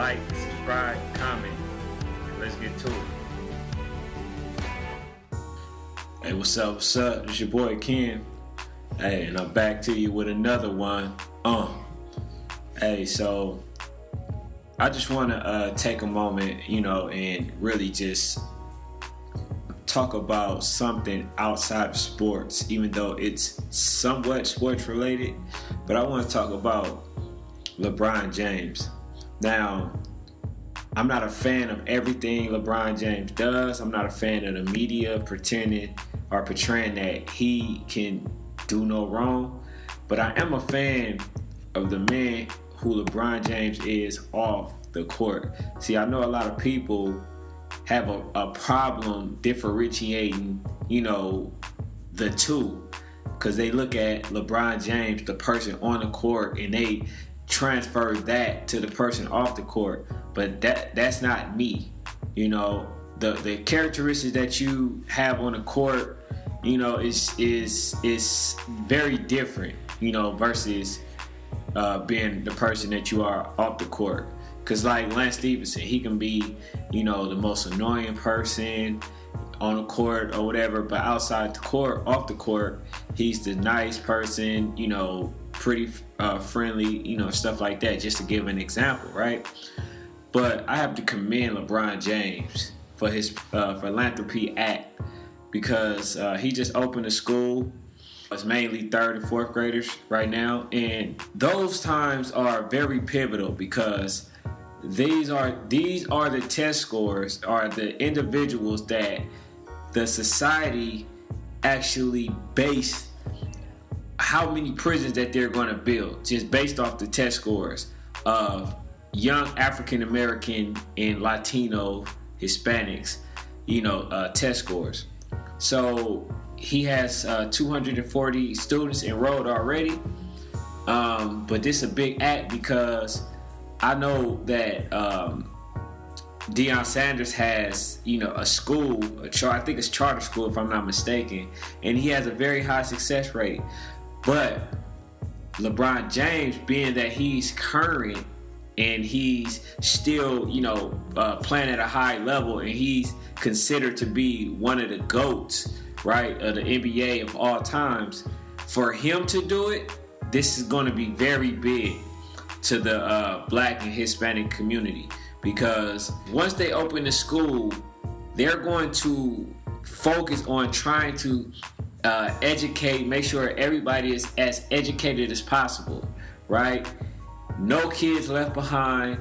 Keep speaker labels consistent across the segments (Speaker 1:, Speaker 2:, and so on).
Speaker 1: like, subscribe, comment, and let's get to it. Hey, what's up? What's up? It's your boy Ken. Hey, and I'm back to you with another one. Hey, so I just want to take a moment, and really just talk about something outside of sports, even though it's somewhat sports related. But I want to talk about LeBron James. Now, I'm not a fan of everything LeBron James does. I'm not a fan of the media pretending or portraying that he can do no wrong. But I am a fan of the man who LeBron James is off the court. See, I know a lot of people have a problem differentiating, the two, because they look at LeBron James, the person on the court, and they transfer that to the person off the court. But that's not me. The characteristics that you have on the court, is very different, versus being the person that you are off the court. Because like Lance Stevenson, he can be, the most annoying person on the court or whatever, but outside the court, off the court, he's the nice person, pretty friendly, stuff like that, just to give an example, right? But I have to commend LeBron James for his philanthropy act, because he just opened a school. It's mainly 3rd and 4th graders right now, and those times are very pivotal, because these are the test scores, are the individuals that the society actually base how many prisons that they're going to build, just based off the test scores of young African American and Latino Hispanics, test scores. So he has 240 students enrolled already, but this is a big act, because I know that Deion Sanders has, a school, I think it's charter school if I'm not mistaken, and he has a very high success rate. But LeBron James, being that he's current and he's still, playing at a high level, and he's considered to be one of the GOATs, right, of the NBA of all times, for him to do it, this is going to be very big to the Black and Hispanic community, because once they open the school, they're going to focus on trying to educate, make sure everybody is as educated as possible, right? No kids left behind,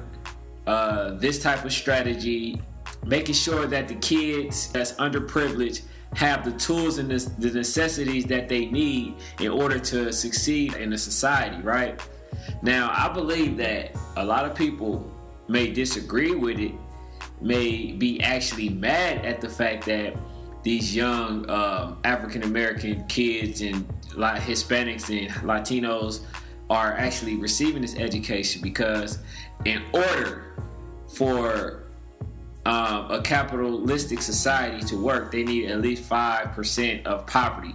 Speaker 1: this type of strategy, making sure that the kids that's underprivileged have the tools and the necessities that they need in order to succeed in the society, right? Now, I believe that a lot of people may disagree with it, may be actually mad at the fact that these young African American kids and Hispanics and Latinos are actually receiving this education, because in order for a capitalistic society to work, they need at least 5% of poverty.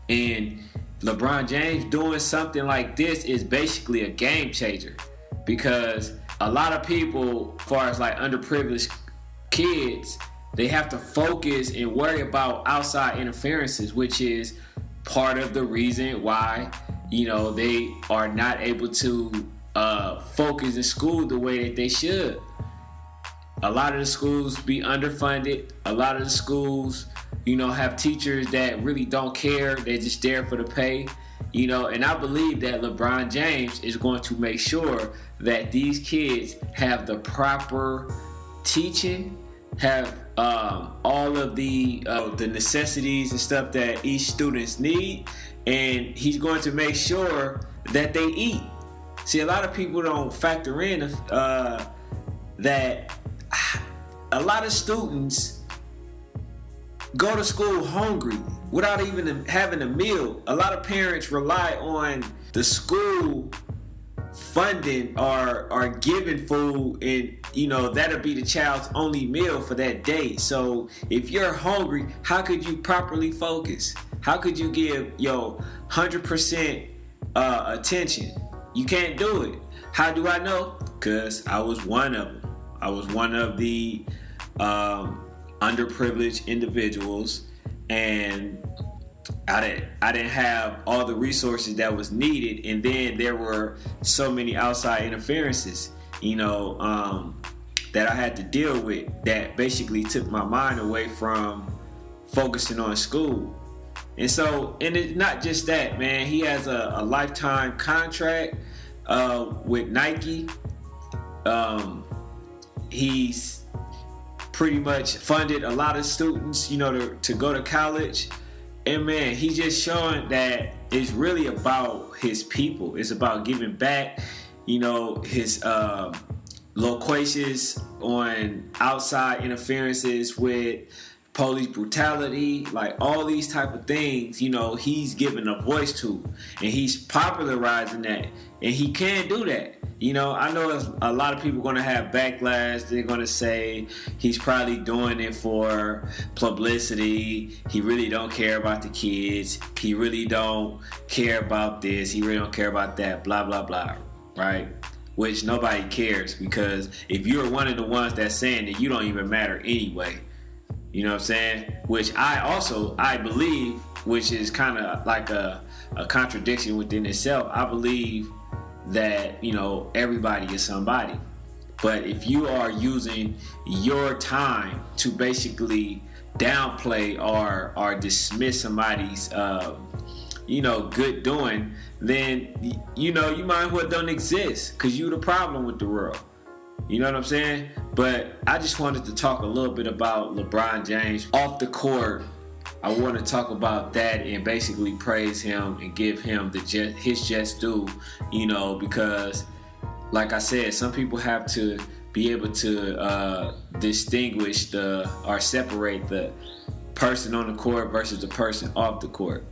Speaker 1: And LeBron James doing something like this is basically a game changer, because a lot of people, as far as underprivileged kids, they have to focus and worry about outside interferences, which is part of the reason why, they are not able to focus in school the way that they should. A lot of the schools be underfunded. A lot of the schools, have teachers that really don't care. They're just there for the pay, and I believe that LeBron James is going to make sure that these kids have the proper teaching, have all of the necessities and stuff that each students need, and he's going to make sure that they eat. See, a lot of people don't factor in that a lot of students go to school hungry without even having a meal. A lot of parents rely on the school funding or giving food, and that'll be the child's only meal for that day. So if you're hungry, how could you properly focus? How could you give your 100% attention? You can't do it. How do I know? Because I was one of them. I was one of the underprivileged individuals, and I didn't have all the resources that was needed, and then there were so many outside interferences, that I had to deal with, that basically took my mind away from focusing on school. And it's not just that, man. He has a lifetime contract with Nike. He's pretty much funded a lot of students, to go to college. And man, he's just showing that it's really about his people. It's about giving back. His loquacious on outside interferences with police brutality, like all these type of things, he's giving a voice to, and he's popularizing that, and he can do that. I know a lot of people going to have backlash. They're going to say he's probably doing it for publicity. He really don't care about the kids. He really don't care about this. He really don't care about that, blah, blah, blah, right? Which nobody cares, because if you're one of the ones that's saying that, you don't even matter anyway. You know what I'm saying? Which I believe, which is kind of like a contradiction within itself. I believe that, everybody is somebody. But if you are using your time to basically downplay or dismiss somebody's, good doing, then, you might as well don't exist, because you the problem with the world. You know what I'm saying? But I just wanted to talk a little bit about LeBron James off the court. I want to talk about that and basically praise him and give him his just due, because like I said, some people have to be able to distinguish or separate the person on the court versus the person off the court.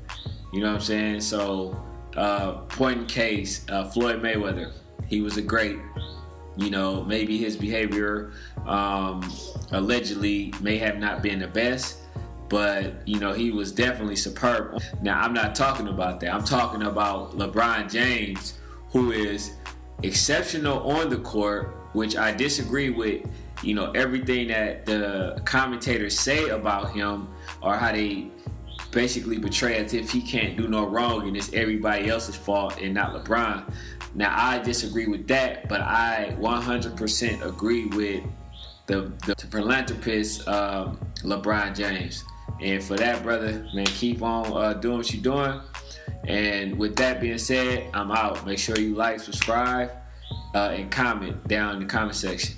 Speaker 1: You know what I'm saying? So, point in case, Floyd Mayweather, he was a great. Maybe his behavior allegedly may have not been the best, but, he was definitely superb. Now, I'm not talking about that. I'm talking about LeBron James, who is exceptional on the court, which I disagree with, everything that the commentators say about him, or how they basically portray as if he can't do no wrong and it's everybody else's fault and not LeBron. Now, I disagree with that, but I 100% agree with the philanthropist, LeBron James. And for that, brother, man, keep on doing what you're doing. And with that being said, I'm out. Make sure you like, subscribe, and comment down in the comment section.